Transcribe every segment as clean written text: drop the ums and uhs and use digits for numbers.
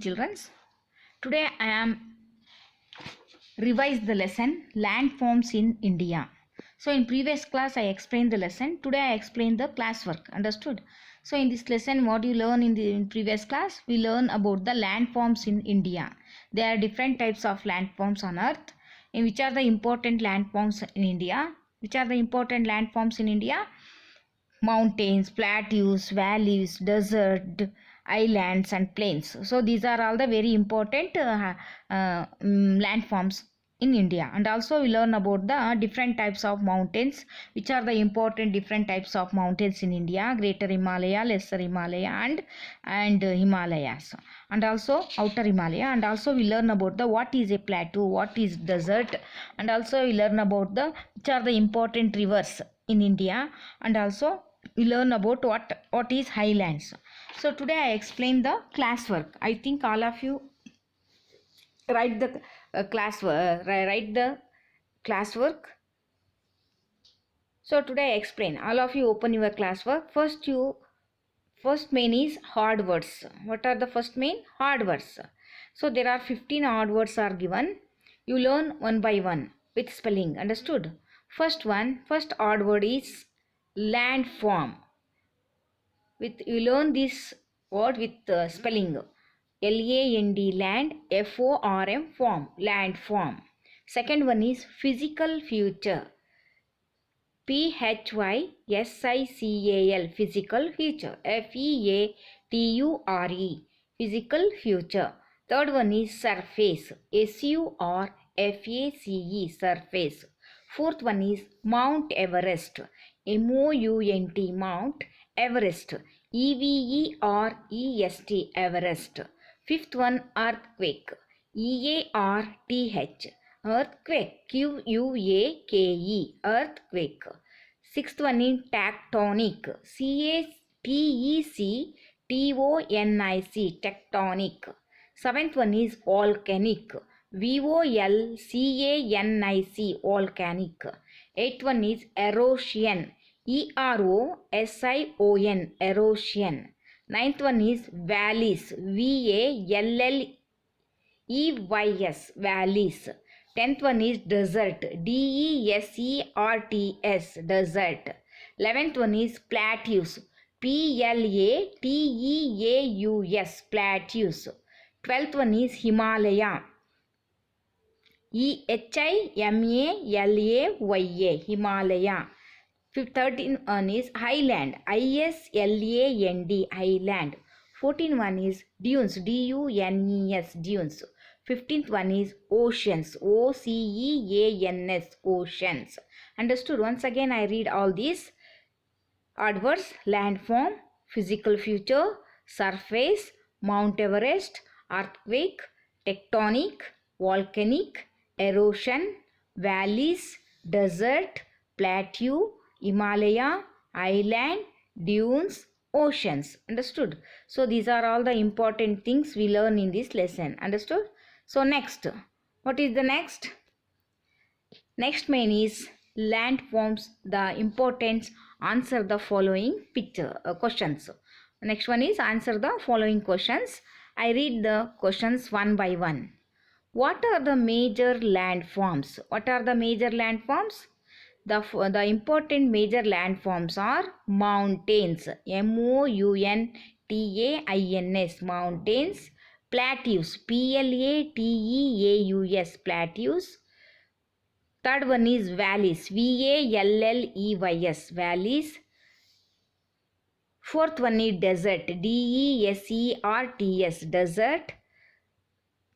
children. Today I am revise the lesson landforms in India. So in previous class I explained the lesson. Today I explain the classwork. Understood? So in this lesson what you learn in previous class, we learn about the landforms in India. There are different types of landforms on earth. In which are the important landforms in India? Which are the important landforms in India? Mountains, plateaus, valleys, desert, islands and plains. So these are all the very important landforms in India. And also we learn about the different types of mountains, which are the important different types of mountains in India: Greater Himalaya, Lesser Himalaya and Himalayas, and also Outer Himalaya. And also we learn about the what is a plateau, what is desert, and also we learn about the which are the important rivers in India, and also we learn about what is highlands. So today I explain the classwork. I think all of you write the classwork. So today I explain. All of you open your classwork. First main is hard words. What are the first main? Hard words. So there are 15 hard words are given. You learn one by one with spelling. Understood? First hard word is landform. You learn this word with spelling. L-A-N-D, land, F-O-R-M, form, landform. Second one is physical feature. P-H-Y-S-I-C-A-L, physical feature. F-E-A-T-U-R-E, physical feature. Third one is surface. S-U-R-F-A-C-E, surface. Fourth one is Mount Everest. M-O-U-N-T, Mount Everest. E-V-E-R-E-S-T, Everest. Fifth one, earthquake. E-A-R-T-H, earthquake. Q-U-A-K-E, earthquake. Sixth one is tectonic. C-A-T-E-C-T-O-N-I-C, tectonic. Seventh one is volcanic. V-O-L-C-A-N-I-C, volcanic. Eighth one is erosion. E-R-O-S-I-O-N, erosion. Ninth one is valleys. V-A-L-L-E-Y-S, valleys. Tenth one is desert. D-E-S-E-R-T-S, desert. 11th one is plateaus. P-L-A-T-E-A-U-S, plateaus. 12th one is Himalaya. E-H-I-M-A-L-A-Y-A, Himalaya. 13th one is highland. I-S-L-A-N-D, highland. 14th one is dunes. D-U-N-E-S, dunes. 15th one is oceans. O-C-E-A-N-S, oceans. Understood? Once again I read all these adwords: landform, physical feature, surface, Mount Everest, earthquake, tectonic, volcanic, erosion, valleys, desert, plateau, Himalaya, island, dunes, oceans. Understood? So these are all the important things we learn in this lesson. Understood? So next, what is the next? Next main is landforms. The importance: answer the following questions. Next one is answer the following questions. I read the questions one by one. What are the major landforms? What are the major landforms? The important major landforms are mountains. M-O-U-N-T-A-I-N-S, mountains. Plateaus. P-L-A-T-E-A-U-S, plateaus. Third one is valleys. V-A-L-L-E-Y-S, valleys. Fourth one is desert. D-E-S-E-R-T-S, desert.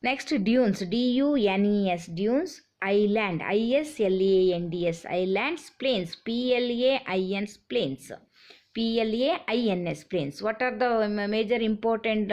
Next, dunes. D-U-N-E-S, dunes. Island. I-S-L-A-N-D-S, islands. Plains. P-L-A-I-N-S, plains. P-L-A-I-N-S, plains. What are the major important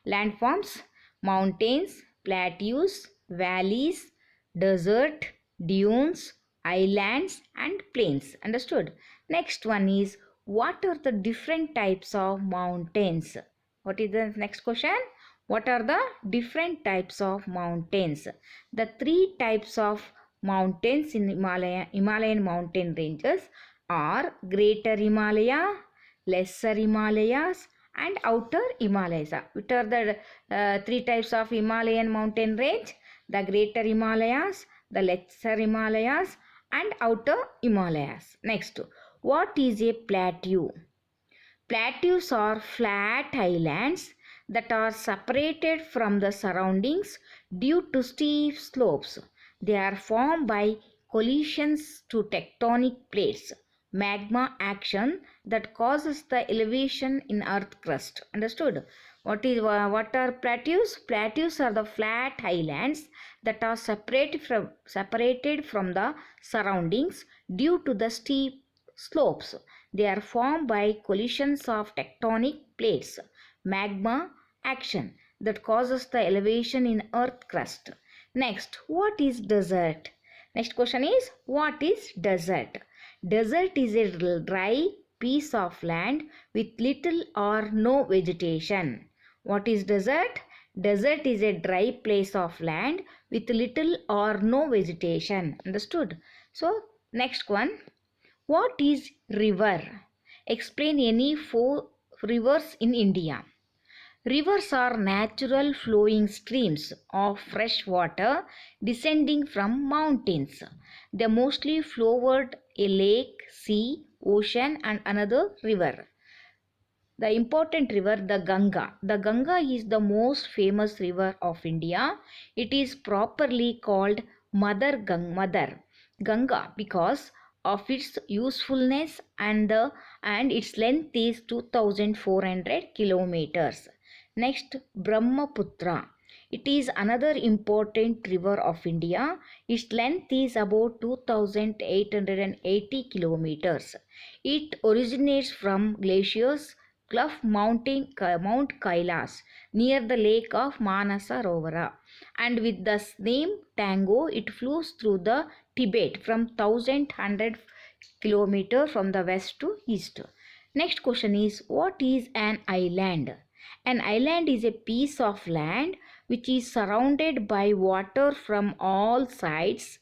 landforms? Mountains, plateaus, valleys, desert, dunes, islands and plains. Understood? Next one is, what are the different types of mountains? What is the next question? What are the different types of mountains? The three types of mountains in Himalayan mountain ranges are Greater Himalaya, Lesser Himalayas and outer Himalayas. Which are the three types of Himalayan mountain range? The greater Himalayas, the lesser Himalayas, and outer Himalayas. Next, what is a plateau? Plateaus are flat highlands that are separated from the surroundings due to steep slopes. They are formed by collisions to tectonic plates, magma action that causes the elevation in earth crust. Understood? What are plateaus? Plateaus are the flat highlands that are separated from the surroundings due to the steep slopes. They are formed by collisions of tectonic plates, magma action that causes the elevation in earth crust. Next, what is desert? Next question is, what is desert? Desert is a dry piece of land with little or no vegetation. What is desert? Desert is a dry place of land with little or no vegetation. Understood? So, next one. What is river? Explain any four rivers in India. Rivers are natural flowing streams of fresh water descending from mountains. They mostly flow toward a lake, sea, ocean, and another river. The important river, the Ganga. The Ganga is the most famous river of India. It is properly called Mother Ganga because of its usefulness and its length is 2400 kilometers. Next, Brahmaputra. It is another important river of India. Its length is about 2880 kilometers. It originates from glaciers Mount Kailas near the lake of Manasarovara, and with the name Tango it flows through the Tibet from 1100 km from the west to east. Next question is, what is an island? An island is a piece of land which is surrounded by water from all sides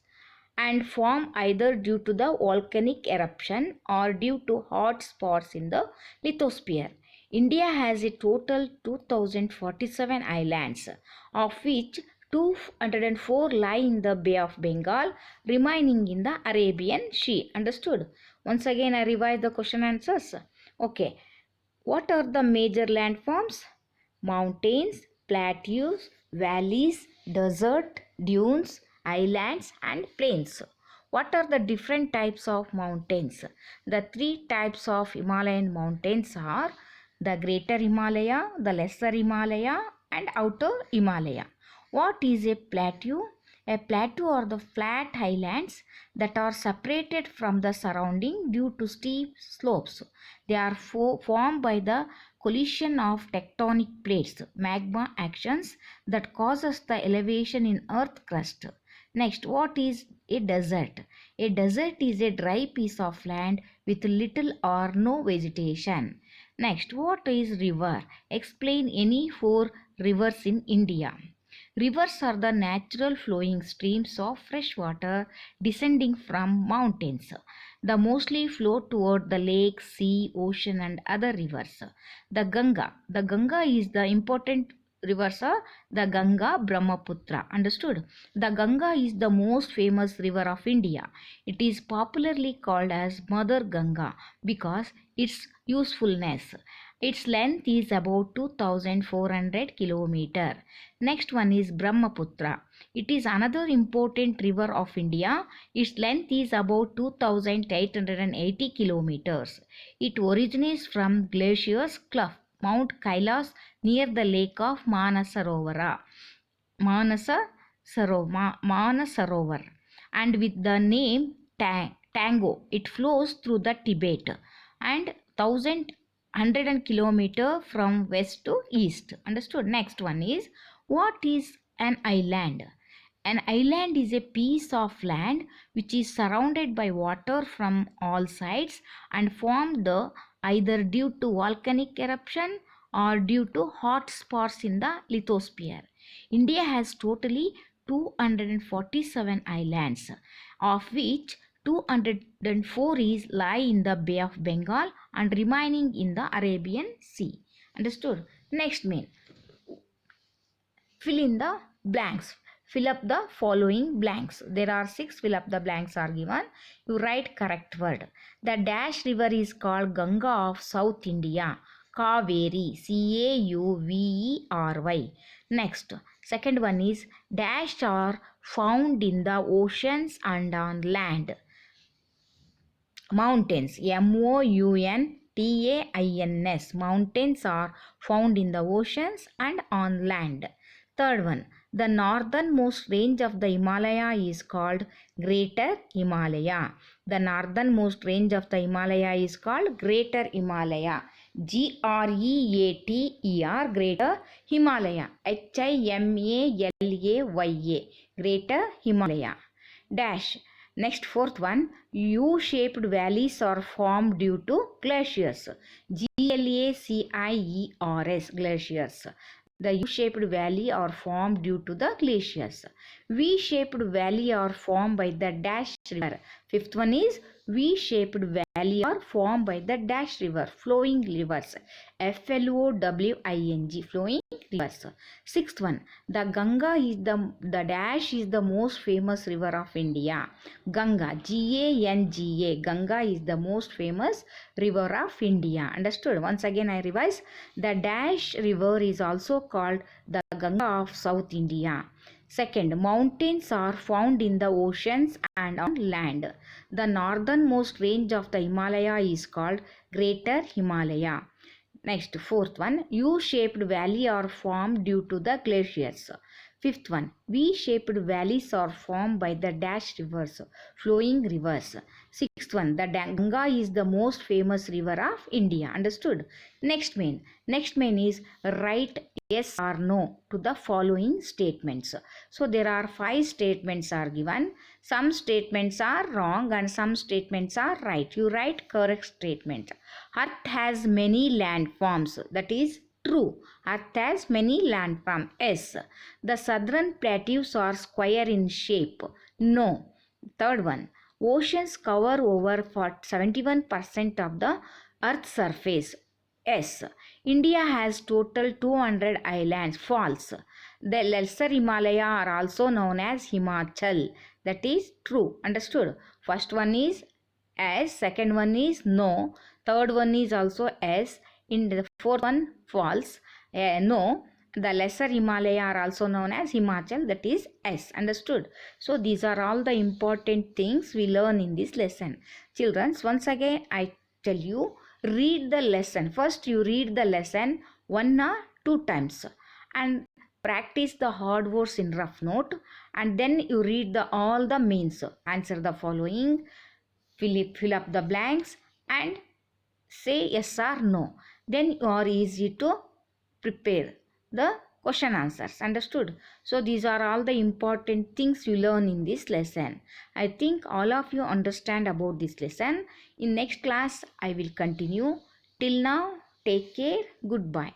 and form either due to the volcanic eruption or due to hot spots in the lithosphere. India has a total 2047 islands, of which 204 lie in the Bay of Bengal, remaining in the Arabian Sea. Understood? Once again, I revise the question answers. Okay. What are the major landforms? Mountains, plateaus, valleys, desert, dunes, islands, and plains. What are the different types of mountains? The three types of Himalayan mountains are the Greater Himalaya, the Lesser Himalaya, and Outer Himalaya. What is a plateau? A plateau are the flat highlands that are separated from the surrounding due to steep slopes. They are formed by the collision of tectonic plates, magma actions that causes the elevation in earth crust. Next, what is a desert? A desert is a dry piece of land with little or no vegetation. Next, what is river? Explain any four rivers in India. Rivers are the natural flowing streams of fresh water descending from mountains. They mostly flow toward the lake, sea, ocean, and other rivers. The Ganga. The Ganga is the important rivers are the Ganga, Brahmaputra. Understood? The Ganga is the most famous river of India. It is popularly called as Mother Ganga because its usefulness. Its length is about 2400 km. Next one is Brahmaputra. It is another important river of India. Its length is about 2880 kilometers. It originates from glaciers Clough, Mount Kailas near the lake of Manasarovar, and with the name Tango. It flows through the Tibet and 1100 kilometer from west to east. Understood? Next one is, what is an island? An island is a piece of land which is surrounded by water from all sides and formed either due to volcanic eruption or due to hot spots in the lithosphere. India has totally 247 islands, of which 204 lie in the Bay of Bengal and remaining in the Arabian Sea. Understood? Next main, fill in the blanks. Fill up the following blanks. There are 6. Fill up the blanks are given. You write correct word. The dash river is called Ganga of South India. Kaveri. Cauvery. Next, second one is dash are found in the oceans and on land. Mountains. Mountains. Mountains are found in the oceans and on land. Third one, the northernmost range of the Himalaya is called Greater Himalaya. The northernmost range of the Himalaya is called Greater Himalaya. Greater, Greater Himalaya. Himalaya. Greater Himalaya. Dash. Next, fourth one, U-shaped valleys are formed due to glaciers. Glaciers, glaciers. The U-shaped valley are formed due to the glaciers. V-shaped valley are formed by the dash river. Fifth one is V-shaped valley are formed by the dash river, flowing rivers. Flowing, flowing rivers. Sixth one, the Ganga is the dash is the most famous river of India. Ganga, Ganga. Ganga is the most famous river of India. Understood? Once again I revise. The dash river is also called the Ganga of South India. Second, mountains are found in the oceans and on land. The northernmost range of the Himalaya is called Greater Himalaya. Next, fourth one, U-shaped valley are formed due to the glaciers. Fifth one, V-shaped valleys are formed by the dash rivers, flowing rivers. Sixth one, the Ganga is the most famous river of India. Understood? Next main is write yes or no to the following statements. So there are 5 statements are given. Some statements are wrong and some statements are right. You write correct statement. Earth has many landforms. That is true. Earth has many landforms. Yes. The southern plateaus are square in shape. No. Third one. Oceans cover over 71% of the Earth's surface. Yes. India has total 200 islands. False. The lesser Himalaya are also known as Himachal. That is true. Understood? First one is yes. Second one is no. Third one is also yes. In the fourth one, false. No. The lesser Himalaya are also known as Himachal. That is yes. Understood? So these are all the important things we learn in this lesson. Children, once again I tell you, read the lesson. First you read the lesson 1 or 2 times and practice the hard words in rough note, and then you read all the means. Answer the following, fill up the blanks and say yes or no. Then you are easy to prepare the question answers. Understood? So these are all the important things you learn in this lesson. I think all of you understand about this lesson. In next class I will continue. Till now, take care. Goodbye.